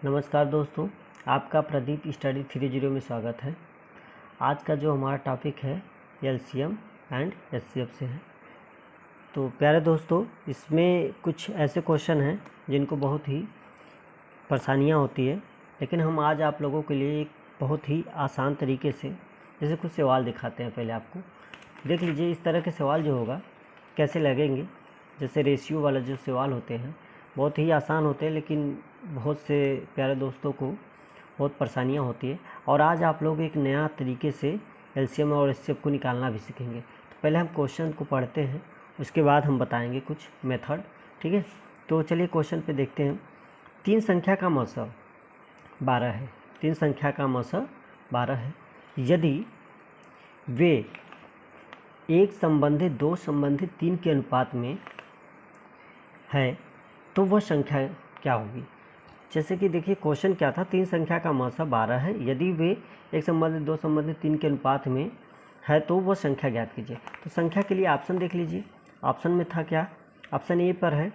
नमस्कार दोस्तों, आपका प्रदीप स्टडी 30 में स्वागत है। आज का जो हमारा टॉपिक है एलसीएम एंड एचसीएफ से है। तो प्यारे दोस्तों, इसमें कुछ ऐसे क्वेश्चन हैं जिनको बहुत ही परेशानियां होती है, लेकिन हम आज आप लोगों के लिए एक बहुत ही आसान तरीके से जैसे कुछ सवाल दिखाते हैं। पहले आपको देख लीजिए, इस तरह के सवाल जो होगा कैसे लगेंगे। जैसे रेशियो वाला जो सवाल होते हैं बहुत ही आसान होते हैं, लेकिन बहुत से प्यारे दोस्तों को बहुत परेशानियां होती है। और आज आप लोग एक नया तरीके से एलसीएम और एचसीएफ को निकालना भी सीखेंगे। तो पहले हम क्वेश्चन को पढ़ते हैं, उसके बाद हम बताएंगे कुछ मेथड। ठीक है, तो चलिए क्वेश्चन पे देखते हैं। 3 संख्या का मौसम 12 है। 3 संख्या का मौसम 12 है। यदि वे एक संबंधित 2 संबंधित 3 के अनुपात में है तो वह संख्या क्या होगी। जैसे कि देखिए क्वेश्चन क्या था, 3 संख्या का मौसा 12 है, यदि वे एक संबंधित 2 संबंधित 3 के अनुपात में है तो वह संख्या ज्ञात कीजिए। तो संख्या के लिए ऑप्शन देख लीजिए। ऑप्शन में था क्या, ऑप्शन ए पर है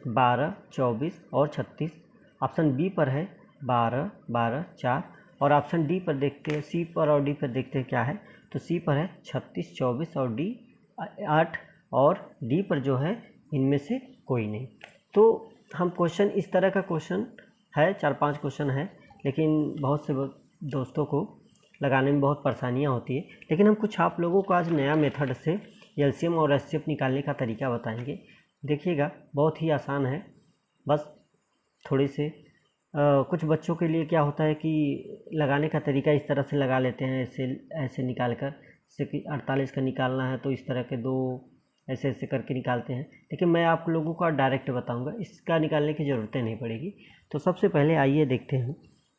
12, 24 और 36। ऑप्शन बी पर है 12, 12, 4 और ऑप्शन डी पर देखते हैं, सी पर और डी पर देखते हैं क्या है। तो सी पर है 36, 24 और डी 8 और डी पर जो है इनमें से कोई नहीं। तो हम क्वेश्चन इस तरह का क्वेश्चन है, 4-5 क्वेश्चन है, लेकिन बहुत से दोस्तों को लगाने में बहुत परेशानियां होती है। लेकिन हम कुछ आप लोगों को आज नया मेथड से एलसीएम और एचसीएफ निकालने का तरीका बताएंगे। देखिएगा बहुत ही आसान है। बस थोड़े से कुछ बच्चों के लिए क्या होता है कि लगाने का तरीका इस तरह से लगा लेते हैं, ऐसे निकाल कर। जैसे कि 48 का निकालना है तो इस तरह के 2 ऐसे करके निकालते हैं, लेकिन मैं आप लोगों को डायरेक्ट बताऊंगा, इसका निकालने की ज़रूरतें नहीं पड़ेगी। तो सबसे पहले आइए देखते हैं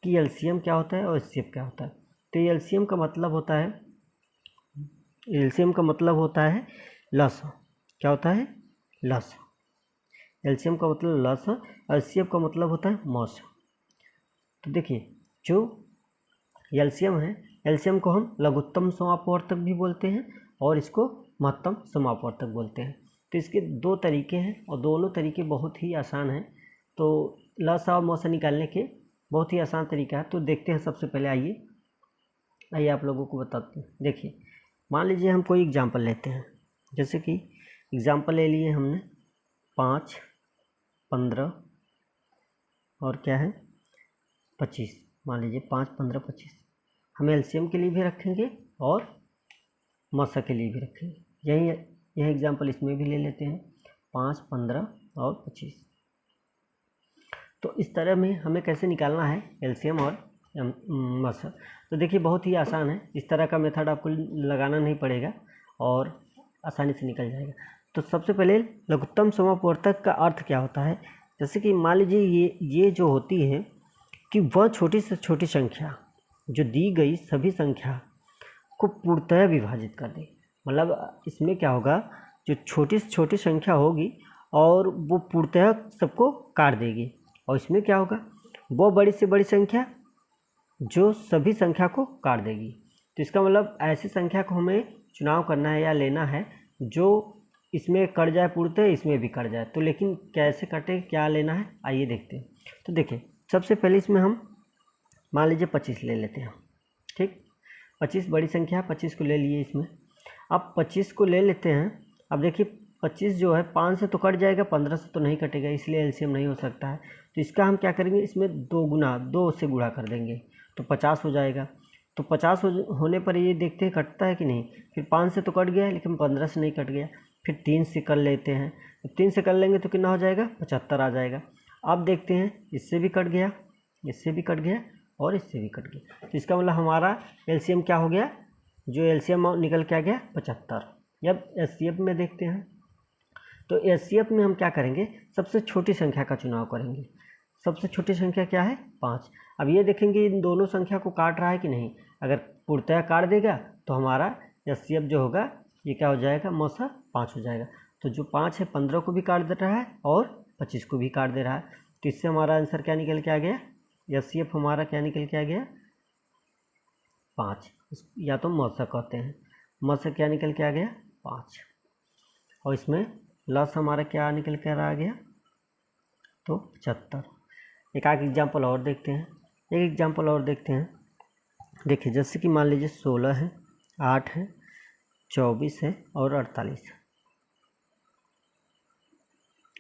कि एलसीएम क्या होता है और एचसीएफ क्या होता है। तो एलसीएम का मतलब होता है, एलसीएम का मतलब होता है लस। क्या होता है, लस। एलसीएम का मतलब लस और एचसीएफ का मतलब होता है मौस। तो देखिए जो एलसीएम है, एलसीएम को हम लघुत्तम समापवर्तक भी बोलते हैं और इसको महत्तम समापवर्तक बोलते हैं। तो इसके 2 तरीके हैं और दोनों तरीके बहुत ही आसान हैं। तो लसा और मौसा निकालने के बहुत ही आसान तरीका है। तो देखते हैं। सबसे पहले आइए आप लोगों को बताते हैं। देखिए मान लीजिए हम कोई एग्जाम्पल लेते हैं। जैसे कि एग्जाम्पल ले लिए हमने 5, 15 और क्या है 25। मान लीजिए 5, 15, 25 हम एलसीएम के लिए भी रखेंगे और मौसा के लिए भी रखेंगे। यह एग्जाम्पल इसमें भी ले लेते हैं, 5, 15 और 25। तो इस तरह में हमें कैसे निकालना है एलसीएम और मौसा। तो देखिए बहुत ही आसान है, इस तरह का मेथड आपको लगाना नहीं पड़ेगा और आसानी से निकल जाएगा। तो सबसे पहले लघुत्तम समापवर्तक का अर्थ क्या होता है। जैसे कि मान लीजिए ये जो होती है कि वह छोटी से छोटी संख्या जो दी गई सभी संख्या को पूर्णतः विभाजित कर दे। मतलब इसमें क्या होगा, जो छोटी से छोटी संख्या होगी और वो पूर्णतः सबको काट देगी। और इसमें क्या होगा, वो बड़ी से बड़ी संख्या जो सभी संख्या को काट देगी। तो इसका मतलब ऐसी संख्या को हमें चुनाव करना है या लेना है जो इसमें कट जाए पूर्णतः, इसमें भी कट जाए। तो लेकिन कैसे कटे, क्या लेना है, आइए देखते हैं। तो देखिए सबसे पहले इसमें हम मान लीजिए 25 ले लेते हैं। ठीक, 25 बड़ी संख्या, 25 को ले लिए इसमें। अब 25 को ले लेते हैं। अब देखिए 25 जो है 5 से तो कट जाएगा, 15 से तो नहीं कटेगा, इसलिए एलसीएम नहीं हो सकता है। तो इसका हम क्या करेंगे, इसमें 2 से गुणा कर देंगे तो 50 हो जाएगा। तो 50 होने पर ये देखते हैं कटता है कि नहीं। फिर 5 से तो कट गया लेकिन 15 से नहीं कट गया। फिर 3 से कर लेते हैं। तो 3 से कर लेंगे तो कितना हो जाएगा, 75 आ जाएगा। अब देखते हैं इससे भी कट गया, इससे भी कट गया और इससे भी कट गया। तो इसका मतलब हमारा एलसीएम क्या हो गया, जो एलसीएम निकल के आ गया 75। अब एचसीएफ में देखते हैं। तो एचसीएफ में हम क्या करेंगे, सबसे छोटी संख्या का चुनाव करेंगे। सबसे छोटी संख्या क्या है, 5। अब ये देखेंगे इन दोनों संख्या को काट रहा है कि नहीं। अगर पूर्णतः काट देगा तो हमारा एचसीएफ जो होगा ये क्या हो जाएगा, मौसा 5 हो जाएगा। तो जो 5 है 15 को भी काट दे रहा है और 25 को भी काट दे रहा है। तो इससे हमारा आंसर क्या निकल के आ गया, एचसीएफ हमारा क्या निकल के आ गया, 5। या तो मौसा कहते हैं। मौसा क्या निकल के आ गया, 5। और इसमें लस हमारा क्या निकल कर आ गया, तो 75। एक आध एग्जाम्पल और देखते हैं। एक एग्जाम्पल और देखते हैं। देखिए जैसे कि मान लीजिए 16 है, 8 है, 24 है और 48 है।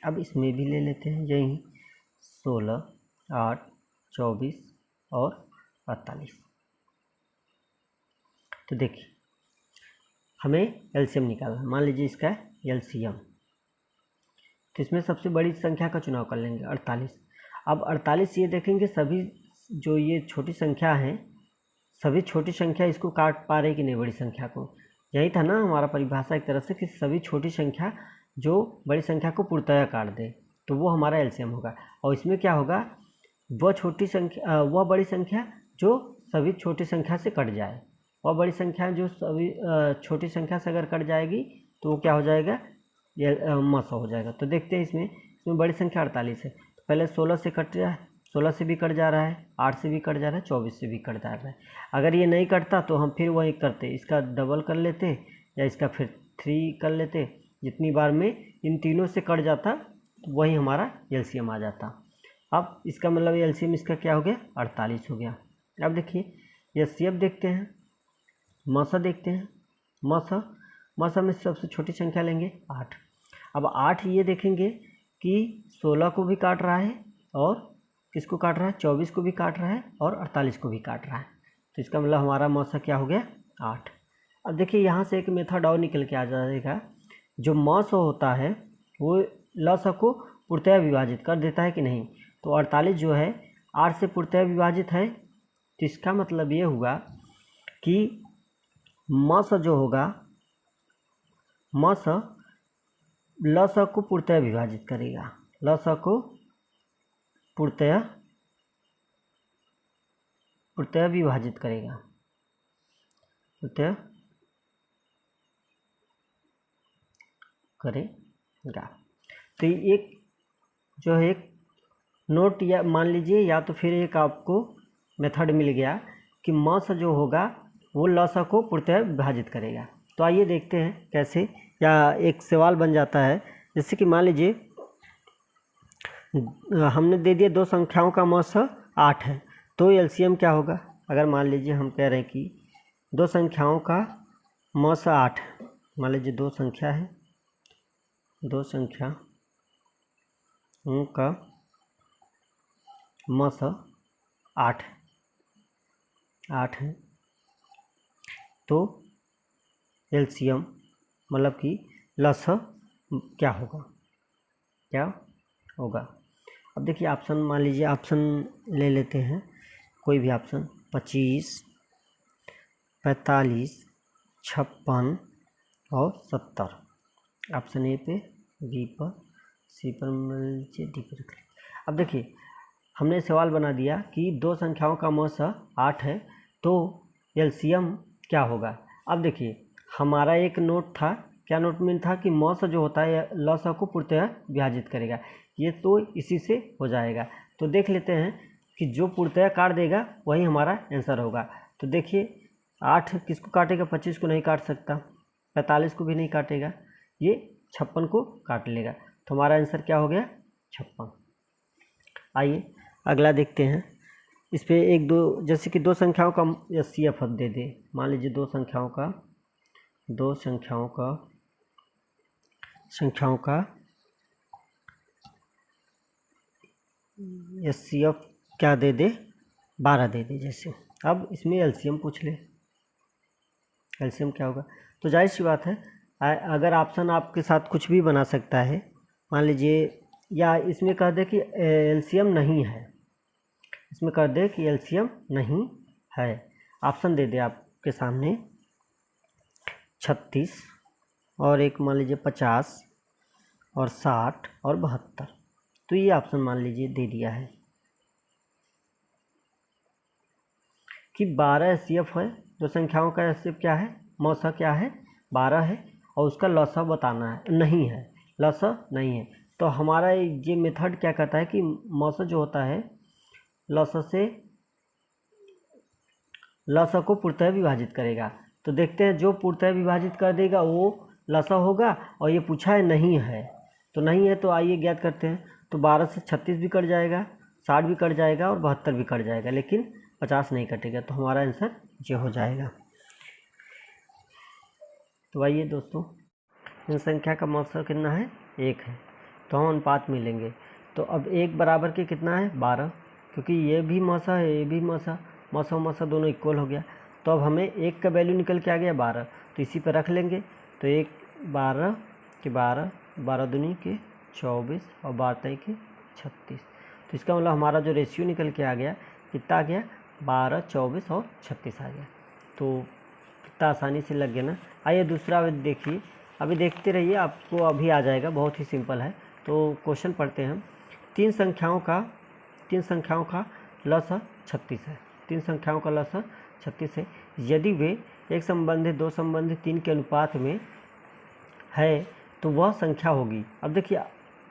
अब इसमें भी ले लेते हैं यही 16, 8, 24 और 48। तो देखिए हमें एलसीएम निकालना, मान लीजिए इसका एलसीएम। तो इसमें सबसे बड़ी संख्या का चुनाव कर लेंगे 48। अब 48 ये देखेंगे सभी जो ये छोटी संख्या हैं, सभी छोटी संख्या इसको काट पा रही कि नहीं बड़ी संख्या को। यही था ना हमारा परिभाषा एक तरह से कि सभी छोटी संख्या जो बड़ी संख्या को पूर्णतः काट दे, तो वो हमारा एलसीएम होगा। और इसमें क्या होगा, वह छोटी संख्या, वह बड़ी संख्या जो सभी छोटी संख्या से कट जाए। वह बड़ी संख्या जो सभी छोटी संख्या से अगर कट जाएगी तो वो क्या हो जाएगा, ये मसो हो जाएगा। तो देखते हैं इसमें बड़ी संख्या 48 है। तो पहले 16 से कट रहा है, 16 से भी कट जा रहा है, 8 से भी कट जा रहा है, 24 से भी कट जा रहा है। अगर ये नहीं कटता तो हम फिर वही करते, इसका डबल कर लेते या इसका फिर 3 कर लेते। जितनी बार में इन तीनों से कट जाता तो वही हमारा एलसीएम आ जाता। अब इसका मतलब एलसीएम इसका क्या हो गया, 48 हो गया। अब देखिए एचसीएफ देखते हैं, मसा देखते हैं। मसा में सबसे छोटी संख्या लेंगे 8। अब 8 ये देखेंगे कि 16 को भी काट रहा है और किसको काट रहा है, 24 को भी काट रहा है और 48 को भी काट रहा है। तो इसका मतलब हमारा मौसा क्या हो गया, 8। अब देखिए यहाँ से एक मेथड और निकल के आ जाएगा। जो मौसा होता है वो लसा को पूर्णतः विभाजित कर देता है कि नहीं। तो 48 जो है 8 से पूर्णतः विभाजित है। तो इसका मतलब ये हुआ कि मौसा जो होगा, मौसा लसा को पूर्णतः विभाजित करेगा, लसा को पूर्णतः विभाजित करेगा, पूर्णतः करेगा। तो एक जो है एक नोट या मान लीजिए, या तो फिर एक आपको मेथड मिल गया कि मौसा जो होगा वो लसा को पूर्णतः विभाजित करेगा। तो आइए देखते हैं कैसे, या एक सवाल बन जाता है। जैसे कि मान लीजिए हमने दे दिया दो संख्याओं का मौसा 8 है, तो एलसीएम क्या होगा। अगर मान लीजिए हम कह रहे हैं कि दो संख्याओं का मौसा 8 है, मान लीजिए दो संख्या है, दो संख्या का मौसा 8 है, तो एलसीएम मतलब कि लसा क्या होगा। अब देखिए ऑप्शन, मान लीजिए ऑप्शन ले लेते हैं कोई भी ऑप्शन, 25, 45, 56 और 70। ऑप्शन ए पे, बी पर, सी पर, नीचे डी पर रख। अब देखिए हमने सवाल बना दिया कि दो संख्याओं का मौसा 8 है, तो एलसीएम क्या होगा। अब देखिए हमारा एक नोट था, क्या नोट में था कि मौसा जो होता है लसा को पूर्णतः विभाजित करेगा, ये तो इसी से हो जाएगा। तो देख लेते हैं कि जो पूर्णतः काट देगा वही हमारा आंसर होगा। तो देखिए 8 किसको काटेगा, 25 को नहीं काट सकता, 45 को भी नहीं काटेगा, ये 56 को काट लेगा। तो हमारा आंसर क्या हो गया, 56। आइए अगला देखते हैं। इस पर एक दो, जैसे कि दो संख्याओं का एचसीएफ दे दे। मान लीजिए दो संख्याओं का एचसीएफ क्या दे दे, 12 दे दे जैसे। अब इसमें एलसीएम पूछ ले, एलसीएम क्या होगा। तो जाहिर सी बात है अगर ऑप्शन आपके साथ कुछ भी बना सकता है, मान लीजिए, या इसमें कह दे कि एलसीएम नहीं है, इसमें कर दे कि एलसीएम नहीं है। ऑप्शन दे दे आपके सामने 36 और एक मान लीजिए 50 और 60 और 72। तो ये ऑप्शन मान लीजिए दे दिया है कि 12 एचसीएफ है। दो संख्याओं का एचसीएफ क्या है, मौसा क्या है, 12 है, और उसका लसा बताना है, नहीं है, लसा नहीं है। तो हमारा ये मेथड क्या कहता है कि मौसा जो होता है लसा को पूर्णतः विभाजित करेगा। तो देखते हैं जो पूर्णतः विभाजित कर देगा वो लसा होगा, और ये पूछा है नहीं है, तो नहीं है, तो आइए ज्ञात करते हैं। तो 12 से 36 भी कट जाएगा, 60 भी कट जाएगा और 72 भी कट जाएगा, लेकिन 50 नहीं कटेगा, तो हमारा आंसर ये हो जाएगा। तो आइए दोस्तों, इन संख्या का मौसा कितना है, 1 है, तो हम अनुपात में लेंगे। तो अब 1 बराबर के कितना है, 12, क्योंकि ये भी मौसा है, ये भी मौसा, मौसा मौसा दोनों इक्वल हो गया। तो अब हमें 1 का वैल्यू निकल के आ गया 12, तो इसी पर रख लेंगे। तो 1 12 के 12, 12 दूनी के 24 और 12 के 36। तो इसका मतलब हमारा जो रेशियो निकल के आ गया कितना आ गया, 12, 24 और 36 आ गया। तो कितना आसानी से लग गया ना। आइए दूसरा देखिए, अभी देखते रहिए, आपको अभी आ जाएगा, बहुत ही सिंपल है। तो क्वेश्चन पढ़ते हैं हम। तीन संख्याओं का लसाअ 36 है। 3 संख्याओं का लसाअ 36 है। यदि वे एक संबंधित, 2 संबंधित, 3 के अनुपात में है तो वह संख्या होगी। अब देखिए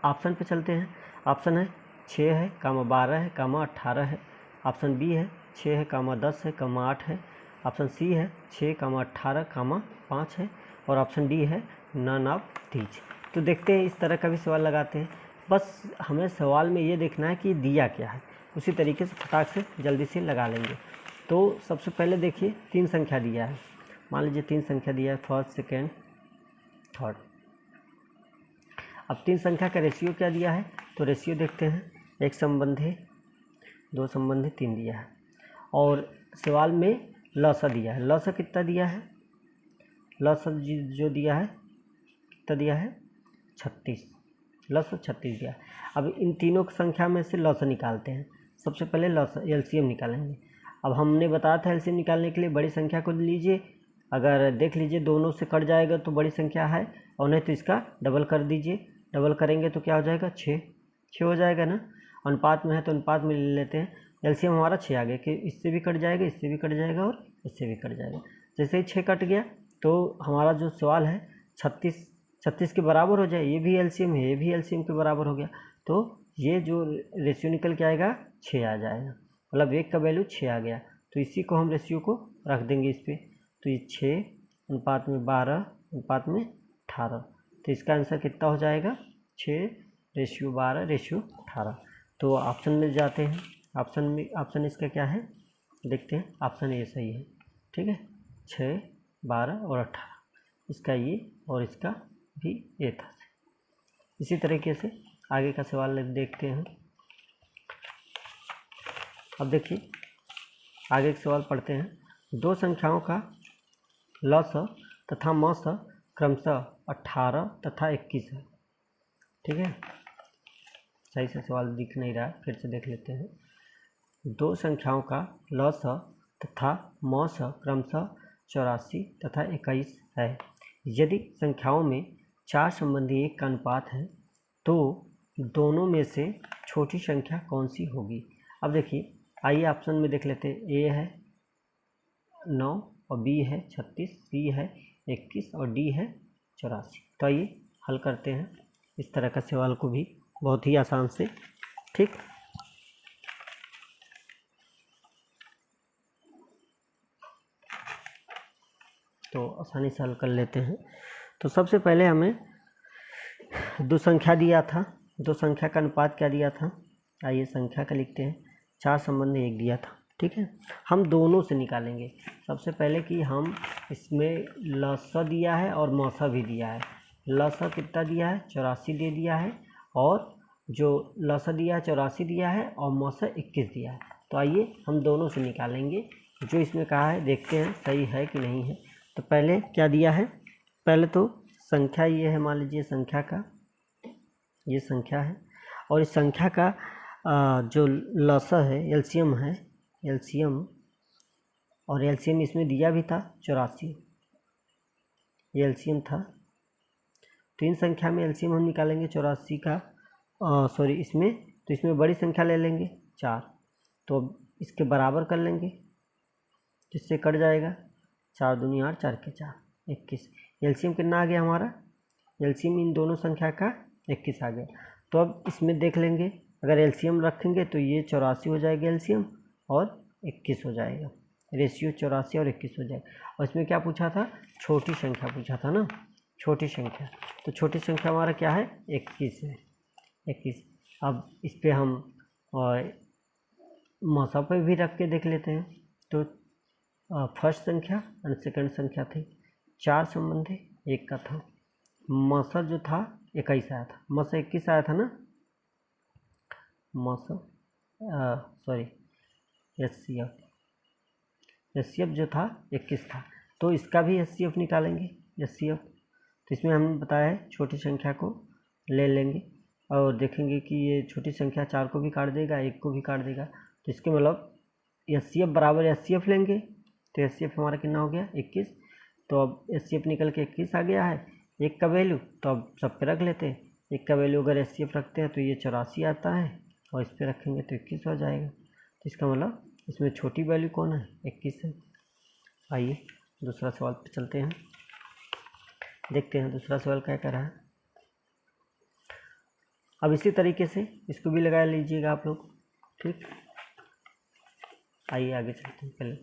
ऑप्शन पे चलते हैं। ऑप्शन है 6 है, 12 है, 18 है। ऑप्शन बी है 6 है, 10 है, 8 है। ऑप्शन सी है 6, 18, 5 है। और ऑप्शन डी है नन ऑफ दीज। तो देखते हैं, इस तरह का भी सवाल लगाते हैं। बस हमें सवाल में ये देखना है कि दिया क्या है, उसी तरीके से फटाक से जल्दी से लगा लेंगे। तो सबसे पहले देखिए 3 संख्या दिया है, मान लीजिए 3 संख्या दिया है, फर्स्ट, सेकेंड, थर्ड। अब 3 संख्या का रेशियो क्या दिया है, तो रेशियो देखते हैं। 1 संबंधी, 2 संबंधी, 3 दिया है। और सवाल में लसाअ दिया है। लसाअ कितना दिया है, लसाअ जो दिया है कितना दिया है, 36। लसाअ 36 दिया है। अब इन तीनों की संख्या में से लसाअ निकालते हैं। सबसे पहले लसाअ एलसीएम निकालेंगे। अब हमने बताया था एलसीएम निकालने के लिए बड़ी संख्या को लीजिए, अगर देख लीजिए दोनों से कट जाएगा तो बड़ी संख्या है, और नहीं तो इसका डबल कर दीजिए। डबल करेंगे तो क्या हो जाएगा, 6 हो जाएगा ना। अनुपात में है तो अनुपात में ले लेते हैं। एलसीएम हमारा 6 आ गया कि इससे भी कट जाएगा, इससे भी कट जाएगा और इससे भी कट जाएगा। जैसे ही 6 कट गया तो हमारा जो सवाल है 36 के बराबर हो जाए। ये भी एलसीएम है, ये भी एलसीएम के बराबर हो गया, तो ये जो रेशियो निकल के आएगा 6 आ जाएगा। मतलब 1 का वैल्यू 6 आ गया, तो इसी को हम रेशियो को रख देंगे इस पर। तो ये 6 अनुपात में 12 अनुपात में 18, तो इसका आंसर कितना हो जाएगा, 6 रेशियो 12 रेशियो 18। तो ऑप्शन में जाते हैं। ऑप्शन इसका क्या है, देखते हैं। ऑप्शन ए सही है, ठीक है। 6, 12 और 18, इसका ये और इसका भी ए था। इसी तरीके से आगे का सवाल देखते हैं। अब देखिए आगे का सवाल पढ़ते हैं। 2 संख्याओं का लसाअ तथा मसाअ क्रमशः 18 तथा 21 है, ठीक है। सही से सवाल दिख नहीं रहा, फिर से देख लेते हैं। 2 संख्याओं का लसाअ तथा मसाअ क्रमशः 84 तथा 21 है। यदि संख्याओं में 4 संबंधी 1 का अनुपात है तो दोनों में से छोटी संख्या कौन सी होगी। अब देखिए, आइए ऑप्शन में देख लेते हैं। ए है 9 और बी है 36, सी है 21 और डी है 84। तो आइए हल करते हैं इस तरह का सवाल को भी बहुत ही आसान से, ठीक। तो आसानी से हल कर लेते हैं। तो सबसे पहले हमें 2 संख्या दिया था, 2 संख्या का अनुपात क्या दिया था, आइए संख्या का लिखते हैं। 4 संबंधी 1 दिया था, ठीक है। हम दोनों से निकालेंगे। सबसे पहले कि हम इसमें लसाअ दिया है और मसाअ भी दिया है। लसाअ कितना दिया है, 84 दे दिया है, और जो लसाअ दिया है 84 दिया है, और मसाअ 21 दिया है। तो आइए हम दोनों से निकालेंगे। जो इसमें कहा है देखते हैं सही है कि नहीं है। तो पहले क्या दिया है, पहले तो संख्या ये है, मान लीजिए संख्या का ये संख्या है, और इस संख्या का जो लसाअ है एलसीएम है, एलसीएम, और एलसीएम इसमें दिया भी था 84, ये एलसीएम था। तो इन संख्या में एलसीएम हम निकालेंगे 84 का, सॉरी इसमें, तो इसमें बड़ी संख्या ले लेंगे 4, तो इसके बराबर कर लेंगे, जिससे कट जाएगा। 4 दूनी 8, 4 के 4, 21। एलसीएम कितना आ गया हमारा, एलसीएम इन दोनों संख्या का 21 आ गया। तो अब इसमें देख लेंगे, अगर एलसीएम रखेंगे तो ये 84 हो जाएगा एलसीएम, और 21 हो जाएगा। रेशियो 84 और 21 हो जाएगा। और इसमें क्या पूछा था, छोटी संख्या पूछा था ना, छोटी संख्या। तो छोटी संख्या हमारा क्या है, 21 है, 21। अब इस पर हम और मौसा पे भी रख के देख लेते हैं। तो फर्स्ट संख्या और सेकंड संख्या थी, 4 संबंधी 1 का था। मौसा जो था 21 आया था, मौसा 21 आया था ना, मौसा सॉरी एचसीएफ जो था 21 था, तो इसका भी एचसीएफ निकालेंगे। एचसीएफ तो इसमें हमने बताया है छोटी संख्या को ले लेंगे और देखेंगे कि ये छोटी संख्या 4 को भी काट देगा, 1 को भी काट देगा, तो इसके मतलब एचसीएफ बराबर एचसीएफ लेंगे। तो एचसीएफ हमारा कितना हो गया 21। तो अब एचसीएफ निकल के 21 आ गया है। 1 का वैल्यू तो अब सब पे रख लेते हैं। 1 का वैल्यू अगर एचसीएफ रखते हैं तो ये 84 आता है और इस पर रखेंगे तो 21 हो जाएगा। तो इसका मतलब इसमें छोटी वैल्यू कौन है, 21 है। आइए दूसरा सवाल पे चलते हैं, देखते हैं दूसरा सवाल क्या कह रहा है। अब इसी तरीके से इसको भी लगा लीजिएगा आप लोग, ठीक। आइए आगे चलते हैं। पहले